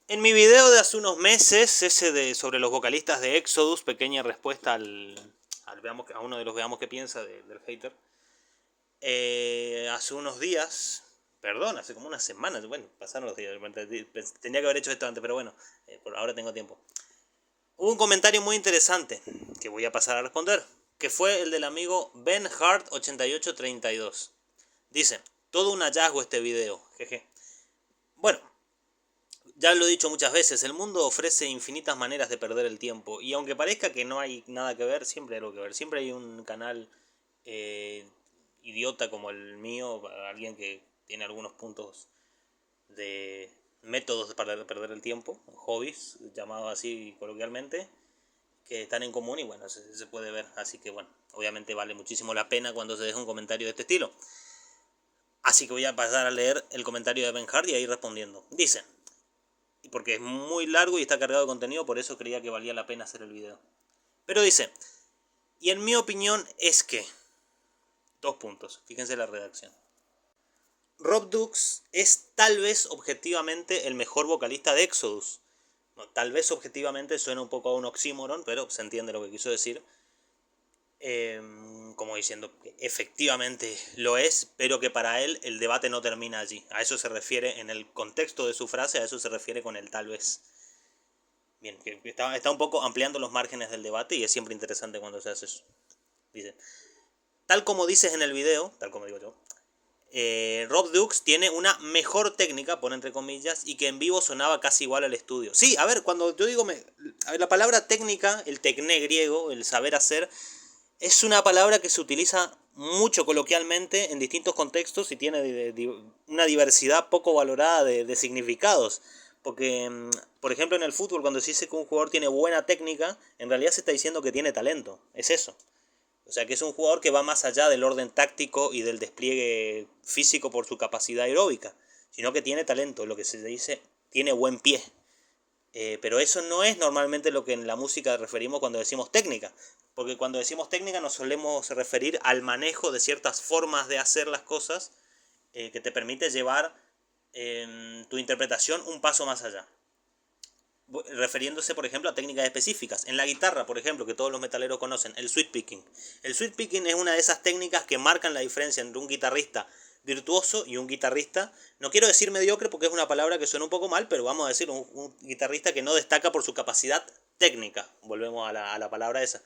En mi video de hace unos meses, sobre los vocalistas de Exodus, pequeña respuesta a uno de los veamos qué piensa del hater. Hace unos días, perdón, hace como unas semanas, bueno, pasaron los días, tenía que haber hecho esto antes, pero bueno, por ahora tengo tiempo. Hubo un comentario muy interesante que voy a pasar a responder, que fue el del amigo BenHart8832. Dice, todo un hallazgo este video, jeje. Bueno, ya lo he dicho muchas veces, el mundo ofrece infinitas maneras de perder el tiempo. Y aunque parezca que no hay nada que ver, siempre hay algo que ver. Siempre hay un canal eh, idiota como el mío, alguien que tiene algunos puntos de métodos para perder el tiempo, hobbies, llamados así coloquialmente, que están en común y bueno, se puede ver. Así que bueno, obviamente vale muchísimo la pena cuando se deja un comentario de este estilo. Así que voy a pasar a leer el comentario de Ben Hart y ahí respondiendo. Dice, porque es muy largo y está cargado de contenido, por eso creía que valía la pena hacer el video. Pero dice, y en mi opinión es que, dos puntos, fíjense la redacción. Rob Dukes es tal vez objetivamente el mejor vocalista de Exodus. No, tal vez objetivamente suena un poco a un oxímoron, pero se entiende lo que quiso decir. Como diciendo que efectivamente lo es, pero que para él el debate no termina allí. A eso se refiere en el contexto de su frase, a eso se refiere con el tal vez. Bien, que está un poco ampliando los márgenes del debate y es siempre interesante cuando se hace eso. Dice, tal como dices en el video, tal como digo yo, Rob Dukes tiene una mejor técnica, pone entre comillas, y que en vivo sonaba casi igual al estudio. Sí, a ver, cuando yo digo, la palabra técnica, el tecné griego, el saber hacer, es una palabra que se utiliza mucho coloquialmente en distintos contextos y tiene una diversidad poco valorada de significados. Porque, por ejemplo, en el fútbol, cuando se dice que un jugador tiene buena técnica, en realidad se está diciendo que tiene talento. Es eso. O sea, que es un jugador que va más allá del orden táctico y del despliegue físico por su capacidad aeróbica, sino que tiene talento, lo que se dice, tiene buen pie. Pero eso no es normalmente lo que en la música referimos cuando decimos técnica, porque cuando decimos técnica nos solemos referir al manejo de ciertas formas de hacer las cosas que te permite llevar tu interpretación un paso más allá. Refiriéndose, por ejemplo, a técnicas específicas. En la guitarra, por ejemplo, que todos los metaleros conocen, el sweep picking. El sweep picking es una de esas técnicas que marcan la diferencia entre un guitarrista virtuoso y un guitarrista, no quiero decir mediocre porque es una palabra que suena un poco mal, pero vamos a decir un guitarrista que no destaca por su capacidad técnica. Volvemos a la palabra esa.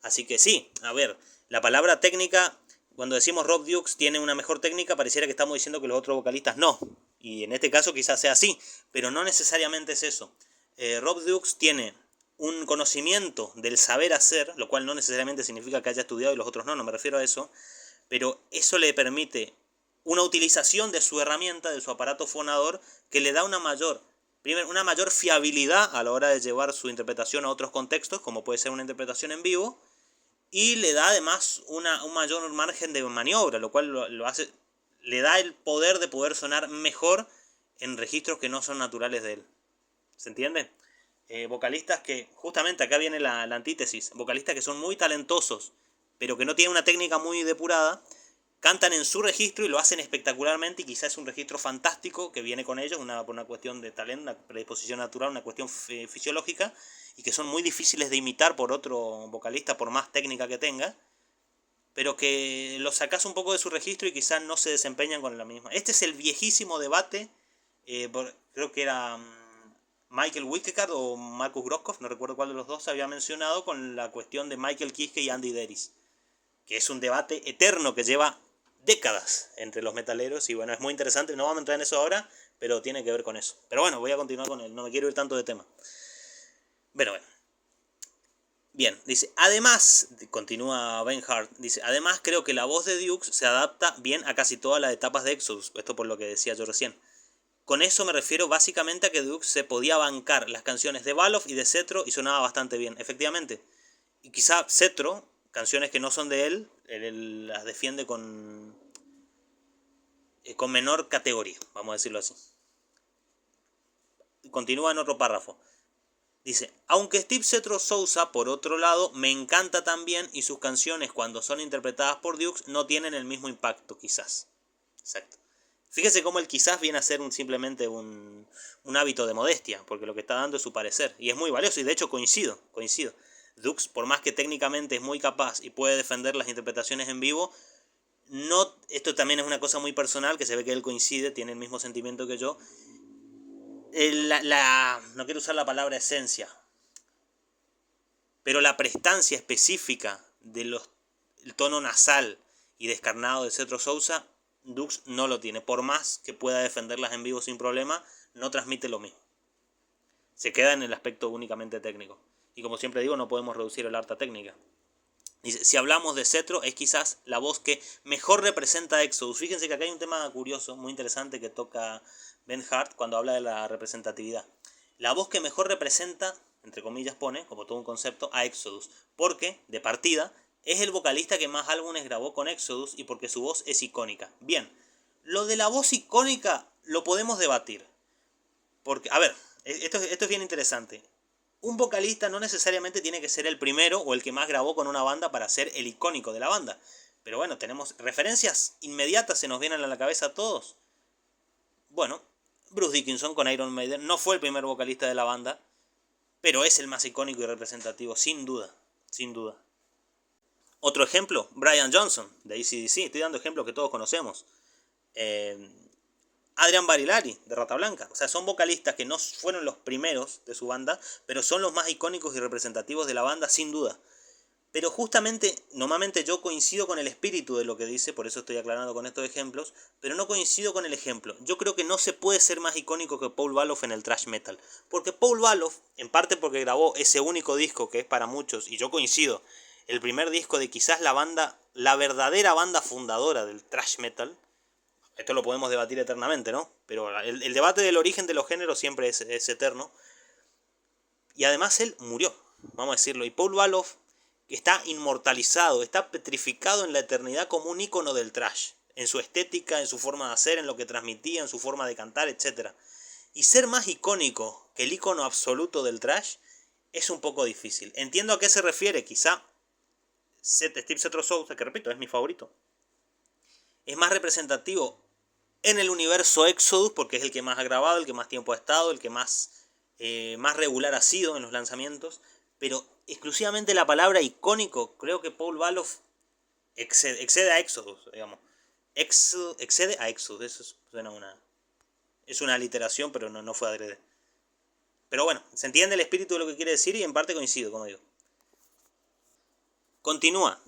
Así que sí, a ver, la palabra técnica, cuando decimos Rob Dukes tiene una mejor técnica, pareciera que estamos diciendo que los otros vocalistas no. Y en este caso quizás sea así, pero no necesariamente es eso. Rob Dukes tiene un conocimiento del saber hacer, lo cual no necesariamente significa que haya estudiado y los otros no, no me refiero a eso, pero eso le permite una utilización de su herramienta, de su aparato fonador, que le da una mayor fiabilidad a la hora de llevar su interpretación a otros contextos, como puede ser una interpretación en vivo, y le da además un mayor margen de maniobra, lo cual lo hace, le da el poder de poder sonar mejor en registros que no son naturales de él. ¿Se entiende? Vocalistas que, justamente acá viene la antítesis, vocalistas que son muy talentosos, pero que no tienen una técnica muy depurada, cantan en su registro y lo hacen espectacularmente y quizás es un registro fantástico que viene con ellos, por una cuestión de talento, una predisposición natural, una cuestión fisiológica, y que son muy difíciles de imitar por otro vocalista por más técnica que tenga, pero que los sacas un poco de su registro y quizás no se desempeñan con la misma. Este es el viejísimo debate, creo que era Michael Wickecard o Marcus Groskopf, no recuerdo cuál de los dos, se había mencionado con la cuestión de Michael Kiske y Andy Deris, que es un debate eterno que lleva décadas entre los metaleros y bueno, es muy interesante, no vamos a entrar en eso ahora, pero tiene que ver con eso. Pero bueno, voy a continuar con él, no me quiero ir tanto de tema. Bueno. Bien, dice, además, continúa Ben Hart, dice, además creo que la voz de Dukes se adapta bien a casi todas las etapas de Exodus, esto por lo que decía yo recién. Con eso me refiero básicamente a que Dukes se podía bancar las canciones de Baloff y de Cetro y sonaba bastante bien, efectivamente. Y quizá Cetro, canciones que no son de él las defiende con menor categoría, vamos a decirlo así. Continúa en otro párrafo. Dice, aunque Steve Cetro Sousa, por otro lado, me encanta también y sus canciones cuando son interpretadas por Dukes no tienen el mismo impacto, quizás. Exacto. Fíjese cómo el quizás viene a ser simplemente un hábito de modestia, porque lo que está dando es su parecer, y es muy valioso, y de hecho coincido. Dux, por más que técnicamente es muy capaz y puede defender las interpretaciones en vivo, no, esto también es una cosa muy personal, que se ve que él coincide, tiene el mismo sentimiento que yo. No quiero usar la palabra esencia, pero la prestancia específica del tono nasal y descarnado de Cetro Sousa, Dux no lo tiene. Por más que pueda defenderlas en vivo sin problema, no transmite lo mismo. Se queda en el aspecto únicamente técnico. Y como siempre digo, no podemos reducir el arte a técnica. Si hablamos de Cetro, es quizás la voz que mejor representa a Exodus. Fíjense que acá hay un tema curioso, muy interesante, que toca Ben Hart cuando habla de la representatividad. La voz que mejor representa, entre comillas pone, como todo un concepto, a Exodus. Porque, de partida, es el vocalista que más álbumes grabó con Exodus y porque su voz es icónica. Bien, lo de la voz icónica lo podemos debatir. Porque, a ver, esto es bien interesante. Un vocalista no necesariamente tiene que ser el primero o el que más grabó con una banda para ser el icónico de la banda. Pero bueno, tenemos referencias inmediatas, se nos vienen a la cabeza a todos. Bueno, Bruce Dickinson con Iron Maiden no fue el primer vocalista de la banda, pero es el más icónico y representativo, sin duda, sin duda. Otro ejemplo, Brian Johnson, de AC/DC, estoy dando ejemplos que todos conocemos. Adrian Barilari, de Rata Blanca. O sea, son vocalistas que no fueron los primeros de su banda, pero son los más icónicos y representativos de la banda, sin duda. Pero justamente, normalmente yo coincido con el espíritu de lo que dice, por eso estoy aclarando con estos ejemplos, pero no coincido con el ejemplo. Yo creo que no se puede ser más icónico que Paul Baloff en el thrash metal. Porque Paul Baloff, en parte porque grabó ese único disco que es para muchos, y yo coincido, el primer disco de quizás la banda, la verdadera banda fundadora del thrash metal. Esto lo podemos debatir eternamente, ¿no? Pero el debate del origen de los géneros siempre es eterno. Y además él murió, vamos a decirlo. Y Paul Baloff está inmortalizado, está petrificado en la eternidad como un ícono del thrash. En su estética, en su forma de hacer, en lo que transmitía, en su forma de cantar, etc. Y ser más icónico que el ícono absoluto del thrash es un poco difícil. Entiendo a qué se refiere, quizá Steve Cetro Sousa, que repito, es mi favorito, es más representativo en el universo Exodus porque es el que más ha grabado, el que más tiempo ha estado, el que más regular ha sido en los lanzamientos. Pero exclusivamente la palabra icónico, creo que Paul Baloff excede a Exodus, digamos. Excede a Exodus, eso suena es una aliteración, pero no fue adrede. Pero bueno, se entiende el espíritu de lo que quiere decir y en parte coincido, como digo. Continúa.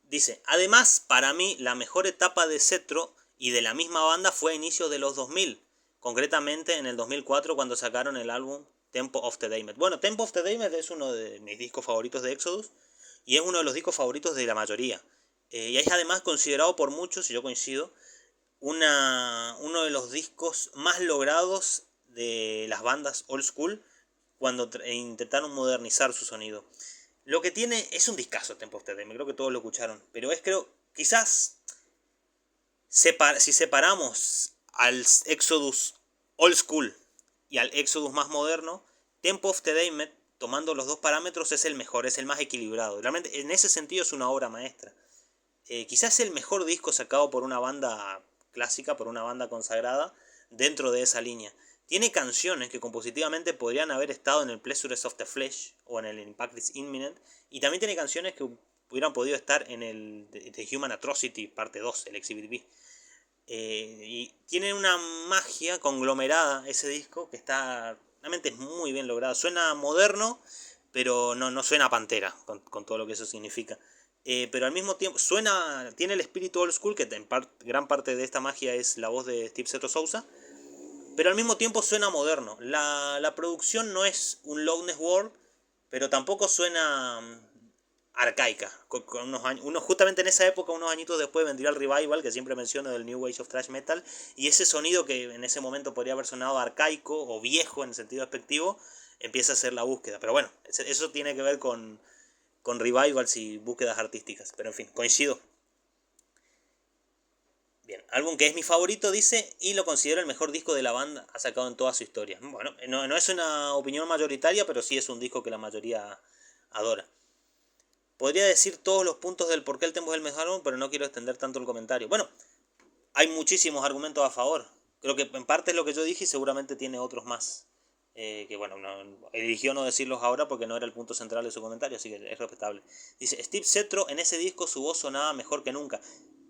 Dice, además, para mí, la mejor etapa de Cetro y de la misma banda fue a inicios de los 2000. Concretamente en el 2004 cuando sacaron el álbum Tempo of the Damned. Bueno, Tempo of the Damned es uno de mis discos favoritos de Exodus y es uno de los discos favoritos de la mayoría. Y es además considerado por muchos, y yo coincido, uno de los discos más logrados de las bandas old school cuando intentaron modernizar su sonido. Lo que tiene es un discazo Tempo of the Damned, creo que todos lo escucharon, pero quizás si separamos al Exodus old school y al Exodus más moderno, Tempo of the Damned, tomando los dos parámetros, es el mejor, es el más equilibrado. Realmente en ese sentido es una obra maestra. Quizás el mejor disco sacado por una banda clásica, por una banda consagrada, dentro de esa línea. Tiene canciones que compositivamente podrían haber estado en el Pleasures of the Flesh o en el Impact is Imminent, y también tiene canciones que hubieran podido estar en el The Human Atrocity parte 2, el Exhibit B. Y tiene una magia conglomerada ese disco que está realmente es muy bien logrado. Suena moderno, pero no suena a Pantera, con todo lo que eso significa. Pero al mismo tiempo tiene el espíritu old school, que gran parte de esta magia es la voz de Steve Cetro Sousa, pero al mismo tiempo suena moderno. La producción no es un Loudness World, pero tampoco suena arcaica. Con justamente en esa época, unos añitos después, vendría el revival, que siempre menciono, del New Age of Thrash Metal, y ese sonido que en ese momento podría haber sonado arcaico o viejo en sentido despectivo, empieza a ser la búsqueda. Pero bueno, eso tiene que ver con revivals y búsquedas artísticas. Pero en fin, coincido. Bien, álbum que es mi favorito, dice, y lo considero el mejor disco de la banda ha sacado en toda su historia. Bueno, no es una opinión mayoritaria, pero sí es un disco que la mayoría adora. Podría decir todos los puntos del por qué el Tempo es el mejor álbum, pero no quiero extender tanto el comentario. Bueno, hay muchísimos argumentos a favor. Creo que en parte es lo que yo dije y seguramente tiene otros más. Que bueno, eligió no decirlos ahora porque no era el punto central de su comentario, así que es respetable. Dice, Steve Cetro en ese disco su voz sonaba mejor que nunca.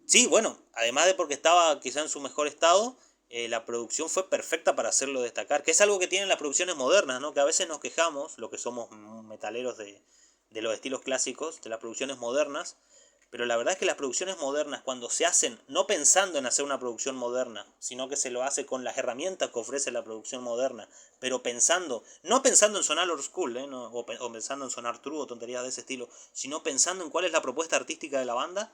Sí, bueno, además de porque estaba quizá en su mejor estado, la producción fue perfecta para hacerlo destacar, que es algo que tienen las producciones modernas, ¿no? Que a veces nos quejamos, lo que somos metaleros de los estilos clásicos, de las producciones modernas, pero la verdad es que las producciones modernas, cuando se hacen no pensando en hacer una producción moderna, sino que se lo hace con las herramientas que ofrece la producción moderna, pero pensando, no pensando en sonar old school, no, o pensando en sonar true o tonterías de ese estilo, sino pensando en cuál es la propuesta artística de la banda,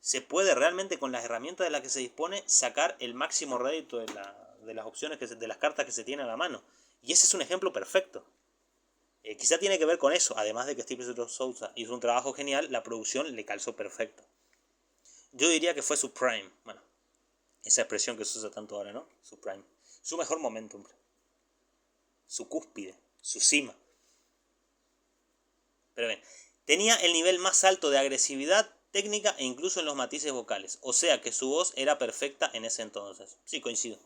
se puede realmente con las herramientas de las que se dispone sacar el máximo rédito de las opciones, de las cartas que se tiene a la mano. Y ese es un ejemplo perfecto. Quizá tiene que ver con eso, además de que Steve Souza hizo un trabajo genial, la producción le calzó perfecto. Yo diría que fue su prime, bueno, esa expresión que se usa tanto ahora, ¿no? Su prime. Su mejor momento, hombre. Su cúspide, su cima. Pero bien, tenía el nivel más alto de agresividad técnica e incluso en los matices vocales. O sea que su voz era perfecta en ese entonces. Sí, coincido.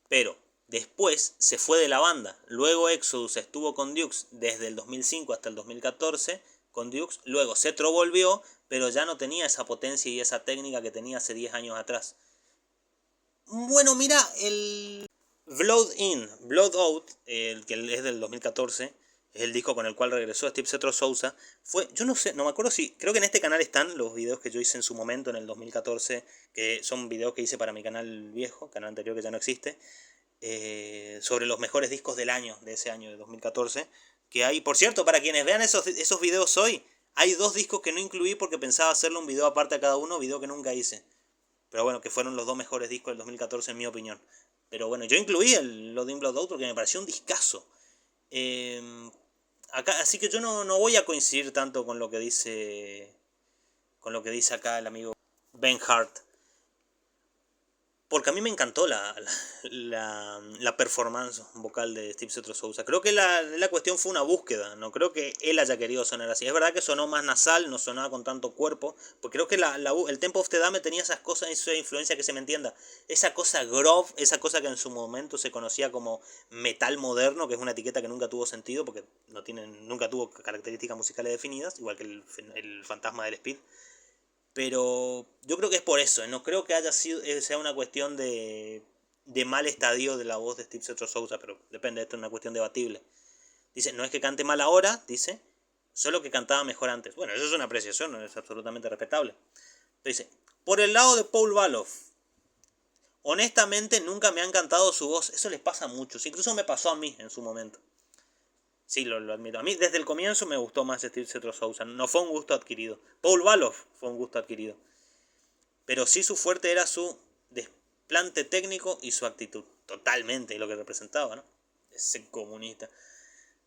Pero después se fue de la banda. Luego Exodus estuvo con Dukes desde el 2005 hasta el 2014 con Dukes. Luego Cetro volvió, pero ya no tenía esa potencia y esa técnica que tenía hace 10 años atrás. Bueno, mira, el Blood In, Blood Out, el que es del 2014, es el disco con el cual regresó Steve Cetro Souza. Fue, yo no sé, no me acuerdo si, creo que en este canal están los videos que yo hice en su momento, en el 2014, que son videos que hice para mi canal viejo, canal anterior que ya no existe, sobre los mejores discos del año, de ese año, de 2014, que hay, por cierto, para quienes vean esos videos hoy, hay 2 discos que no incluí porque pensaba hacerle un video aparte a cada uno, video que nunca hice. Pero bueno, que fueron los 2 mejores discos del 2014 en mi opinión. Pero bueno, yo incluí el Loading Blood Out porque me pareció un discazo. Acá, así que yo no voy a coincidir tanto con lo que dice acá el amigo Ben Hart. Porque a mí me encantó la performance vocal de Steve Cetro Souza. Creo que la cuestión fue una búsqueda. No creo que él haya querido sonar así. Es verdad que sonó más nasal, no sonaba con tanto cuerpo. Porque creo que el Tempo of the Dame tenía esas cosas, esa influencia, que se me entienda. Esa cosa grove, esa cosa que en su momento se conocía como metal moderno, que es una etiqueta que nunca tuvo sentido porque nunca tuvo características musicales definidas, igual que el Fantasma del Speed. Pero yo creo que es por eso, no creo que sea una cuestión de mal estadio de la voz de Steve Cetro Souza, pero depende, esto es una cuestión debatible. Dice, no es que cante mal ahora, dice, solo que cantaba mejor antes. Bueno, eso es una apreciación, no es absolutamente respetable. Pero dice, por el lado de Paul Baloff, honestamente nunca me ha encantado su voz, eso les pasa a muchos, incluso me pasó a mí en su momento. Sí, lo admito. A mí desde el comienzo me gustó más Steve Cetro Souza. No fue un gusto adquirido. Paul Baloff fue un gusto adquirido. Pero sí su fuerte era su desplante técnico y su actitud. Totalmente lo que representaba, ¿no? Ese comunista.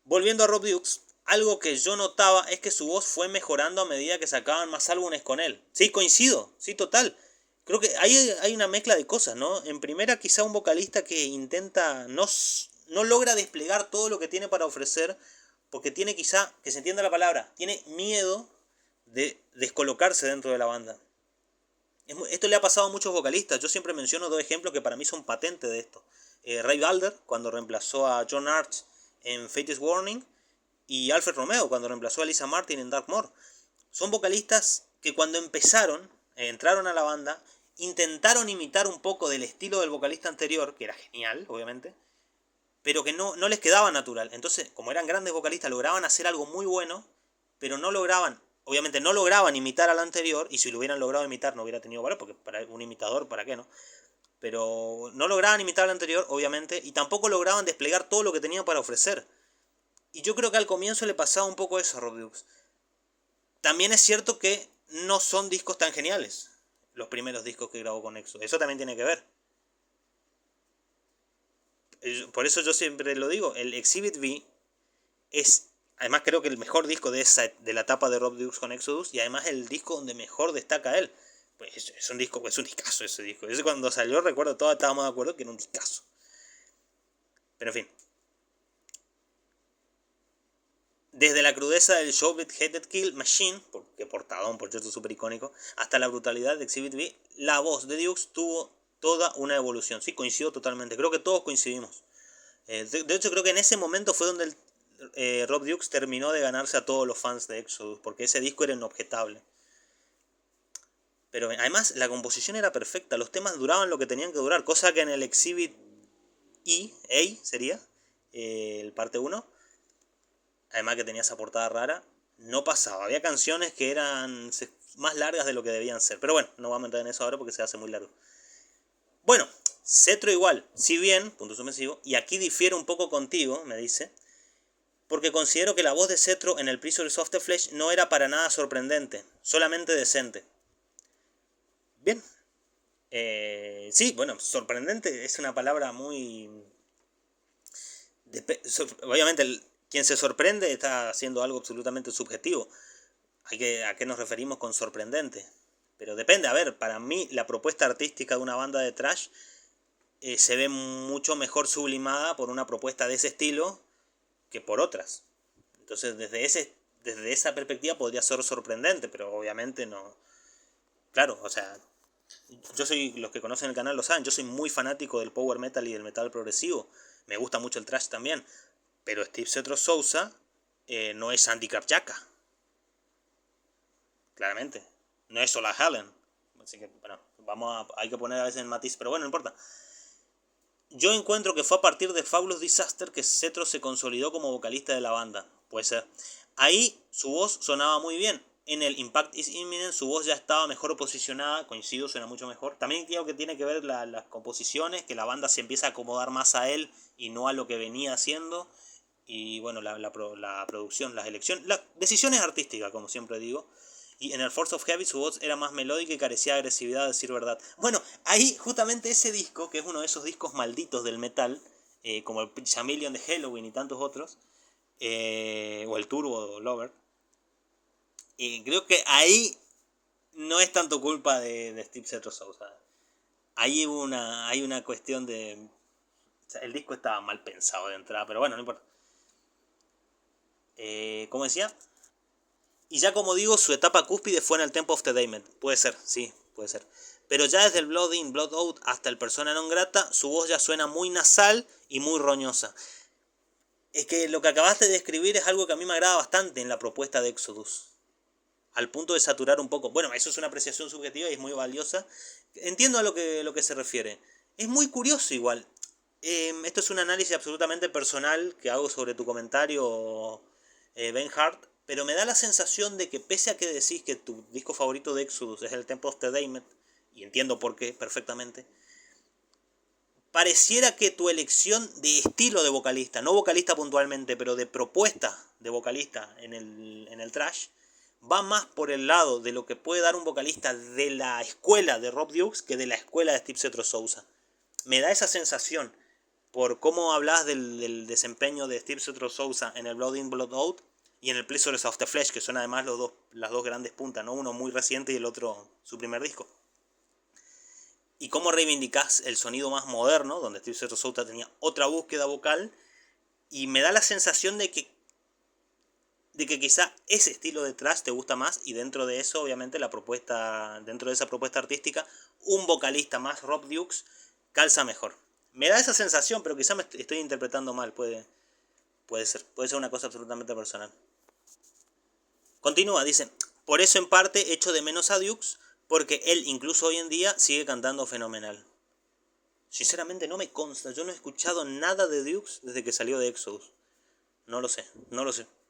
Volviendo a Rob Dukes, algo que yo notaba es que su voz fue mejorando a medida que sacaban más álbumes con él. Sí, coincido, sí, total. Creo que hay una mezcla de cosas, ¿no? En primera, quizá un vocalista que intenta, no logra desplegar todo lo que tiene para ofrecer, porque tiene quizá, que se entienda la palabra, tiene miedo de descolocarse dentro de la banda. Esto le ha pasado a muchos vocalistas. Yo siempre menciono 2 ejemplos que para mí son patentes de esto. Ray Balder, cuando reemplazó a John Arch en Fate is Warning, y Alfred Romeo, cuando reemplazó a Lisa Martin en Dark Moor. Son vocalistas que cuando entraron a la banda, intentaron imitar un poco del estilo del vocalista anterior, que era genial, obviamente, pero que no les quedaba natural. Entonces, como eran grandes vocalistas, lograban hacer algo muy bueno, pero obviamente no lograban imitar al anterior, y si lo hubieran logrado imitar no hubiera tenido valor, porque para un imitador, ¿para qué no? Pero no lograban imitar al anterior, obviamente, y tampoco lograban desplegar todo lo que tenían para ofrecer. Y yo creo que al comienzo le pasaba un poco eso a Rob Dukes. También es cierto que no son discos tan geniales, los primeros discos que grabó con Exo. Eso también tiene que ver. Por eso yo siempre lo digo, el Exhibit V es, además creo que el mejor disco de la etapa de Rob Dukes con Exodus, y además el disco donde mejor destaca él. Pues es un discazo ese disco. Ese cuando salió, recuerdo, todos estábamos de acuerdo que era un discazo. Pero en fin. Desde la crudeza del Show Beat Hated Kill Machine, que portadón, por cierto, súper icónico, hasta la brutalidad de Exhibit V, la voz de Dukes tuvo toda una evolución. Sí, coincido totalmente. Creo que todos coincidimos. De hecho, creo que en ese momento fue donde Rob Dukes terminó de ganarse a todos los fans de Exodus, porque ese disco era inobjetable. Pero además la composición era perfecta, los temas duraban lo que tenían que durar, cosa que en el Exhibit A sería, el parte 1, además que tenía esa portada rara, no pasaba. Había canciones que eran más largas de lo que debían ser. Pero bueno, no vamos a entrar en eso ahora porque se hace muy largo. Bueno, Cetro igual, si bien, punto suspensivos, y aquí difiere un poco contigo, me dice, porque considero que la voz de Cetro en el Prisoners of the Flesh no era para nada sorprendente, solamente decente. Bien. Sí, bueno, sorprendente es una palabra muy... Obviamente, quien se sorprende está haciendo algo absolutamente subjetivo. ¿A qué nos referimos con sorprendente? Pero depende, a ver, para mí la propuesta artística de una banda de thrash se ve mucho mejor sublimada por una propuesta de ese estilo que por otras. Entonces, desde esa perspectiva podría ser sorprendente, pero obviamente no. Claro, o sea, los que conocen el canal lo saben, yo soy muy fanático del power metal y del metal progresivo. Me gusta mucho el thrash también. Pero Steve Cetro Sousa no es Andy Krapjaka. Claramente. No es Ola Helen. Así que, bueno, hay que poner a veces el matiz, pero bueno, no importa. Yo encuentro que fue a partir de Fabulous Disaster que Cetro se consolidó como vocalista de la banda. Puede ser. Ahí su voz sonaba muy bien. En el Impact is Imminent su voz ya estaba mejor posicionada, coincido, suena mucho mejor. También creo que tiene que ver las composiciones, que la banda se empieza a acomodar más a él y no a lo que venía haciendo. Y bueno, la producción, las elecciones, las decisiones artísticas, como siempre digo. Y en el Force of Habit su voz era más melódica y carecía de agresividad, a decir verdad. Bueno, ahí justamente ese disco, que es uno de esos discos malditos del metal, como el Chameleon de Halloween y tantos otros, o el Turbo Lover, creo que ahí no es tanto culpa de Steve Cetro Sousa. Ahí hay una cuestión de... O sea, el disco estaba mal pensado de entrada, pero bueno, no importa. ¿Cómo decía? Y ya como digo, su etapa cúspide fue en el Temple of the Damned. Puede ser, sí, puede ser. Pero ya desde el Blood In, Blood Out hasta el Persona Non Grata, su voz ya suena muy nasal y muy roñosa. Es que lo que acabaste de describir es algo que a mí me agrada bastante en la propuesta de Exodus. Al punto de saturar un poco. Bueno, eso es una apreciación subjetiva y es muy valiosa. Entiendo a lo que se refiere. Es muy curioso igual. Esto es un análisis absolutamente personal que hago sobre tu comentario, Ben Hart. Pero me da la sensación de que pese a que decís que tu disco favorito de Exodus es el Temple of the Damned, y entiendo por qué perfectamente, pareciera que tu elección de estilo de vocalista, no vocalista puntualmente, pero de propuesta de vocalista en el thrash, va más por el lado de lo que puede dar un vocalista de la escuela de Rob Dukes que de la escuela de Steve Cetro Sousa. Me da esa sensación por cómo hablas del desempeño de Steve Cetro Sousa en el Blood In, Blood Out y en el Pleasures of the Flesh, que son además las dos grandes puntas, ¿no? Uno muy reciente y el otro su primer disco. Y cómo reivindicás el sonido más moderno, donde Steve Cetro Sousa tenía otra búsqueda vocal, y me da la sensación de que quizá ese estilo de thrash te gusta más, y dentro de eso, obviamente, dentro de esa propuesta artística, un vocalista más Rob Dukes calza mejor. Me da esa sensación, pero quizá me estoy interpretando mal, puede ser una cosa absolutamente personal. Continúa, dice, por eso en parte echo de menos a Dukes, porque él incluso hoy en día sigue cantando fenomenal. Sinceramente no me consta, yo no he escuchado nada de Dukes desde que salió de Exodus. No lo sé.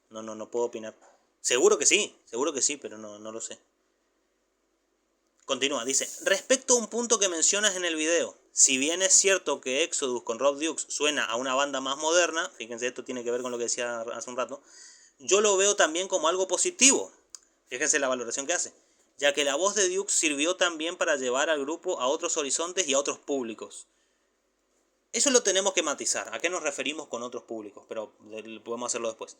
No puedo opinar. Seguro que sí, pero no lo sé. Continúa, dice, respecto a un punto que mencionas en el video, si bien es cierto que Exodus con Rob Dukes suena a una banda más moderna, fíjense, esto tiene que ver con lo que decía hace un rato, yo lo veo también como algo positivo. Fíjense la valoración que hace, ya que la voz de Dukes sirvió también para llevar al grupo a otros horizontes y a otros públicos. Eso lo tenemos que matizar. ¿A qué nos referimos con otros públicos? Pero podemos hacerlo después.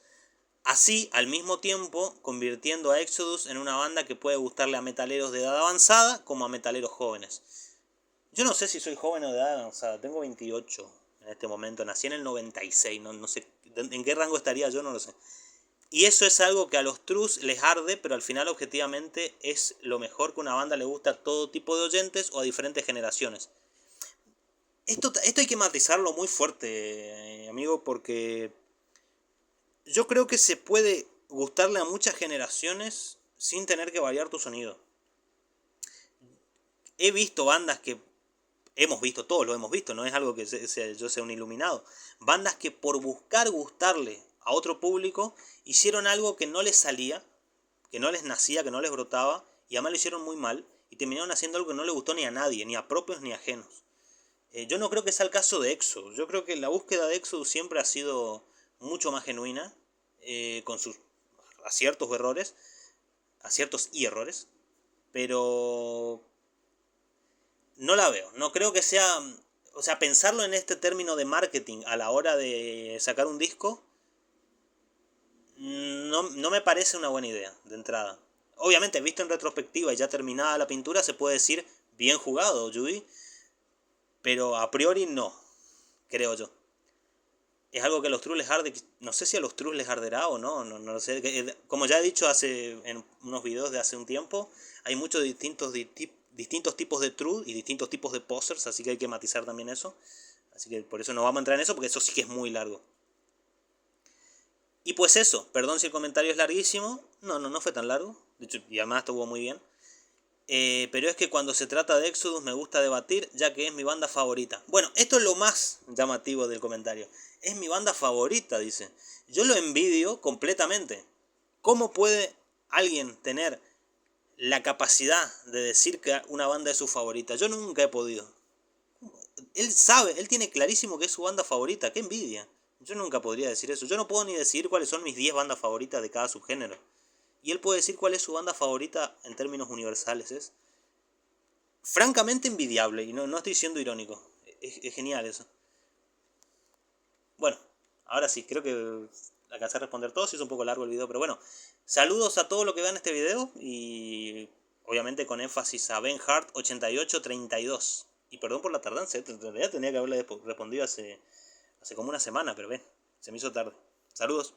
Así, al mismo tiempo, convirtiendo a Exodus en una banda que puede gustarle a metaleros de edad avanzada como a metaleros jóvenes. Yo no sé si soy joven o de edad avanzada. Tengo 28 en este momento. Nací en el 96. No sé en qué rango estaría yo, no lo sé. Y eso es algo que a los trus les arde, pero al final objetivamente es lo mejor que una banda le gusta a todo tipo de oyentes o a diferentes generaciones. Esto hay que matizarlo muy fuerte, amigo, porque yo creo que se puede gustarle a muchas generaciones sin tener que variar tu sonido. He visto bandas que hemos visto, todos lo hemos visto, no es algo que yo sea un iluminado. Bandas que por buscar gustarle a otro público hicieron algo que no les salía, que no les nacía, que no les brotaba, y además lo hicieron muy mal, y terminaron haciendo algo que no le gustó ni a nadie, ni a propios ni a ajenos. Yo no creo que sea el caso de Exodus. Yo creo que la búsqueda de Exodus siempre ha sido mucho más genuina, con sus aciertos o errores, aciertos y errores, pero no la veo. No creo que sea, o sea, pensarlo en este término de marketing a la hora de sacar un disco, no me parece una buena idea de entrada. Obviamente, visto en retrospectiva y ya terminada la pintura, se puede decir bien jugado, Judy, pero a priori no, creo yo. Es algo que a los True les arde, no sé si a los True les arderá o no, no lo sé. Como ya he dicho en unos videos de hace un tiempo, hay muchos distintos tipos de True y distintos tipos de posers, así que hay que matizar también eso. Así que por eso no vamos a entrar en eso, porque eso sí que es muy largo. Y pues eso, perdón si el comentario es larguísimo, no fue tan largo, de hecho, y además estuvo muy bien. Pero es que cuando se trata de Exodus me gusta debatir, ya que es mi banda favorita. Bueno, esto es lo más llamativo del comentario. Es mi banda favorita, dice. Yo lo envidio completamente. ¿Cómo puede alguien tener la capacidad de decir que una banda es su favorita? Yo nunca he podido. Él sabe, él tiene clarísimo que es su banda favorita. ¡Qué envidia! Yo nunca podría decir eso. Yo no puedo ni decir cuáles son mis 10 bandas favoritas de cada subgénero. Y él puede decir cuál es su banda favorita en términos universales. Es francamente envidiable, y no estoy siendo irónico. Es genial eso. Bueno, ahora sí, creo que alcancé a responder todo, se hizo un poco largo el video, pero bueno. Saludos a todos los que vean este video y obviamente con énfasis a Ben Hart 8832. Y perdón por la tardanza, en realidad tenía que haberle respondido hace como una semana, pero ven, se me hizo tarde. Saludos.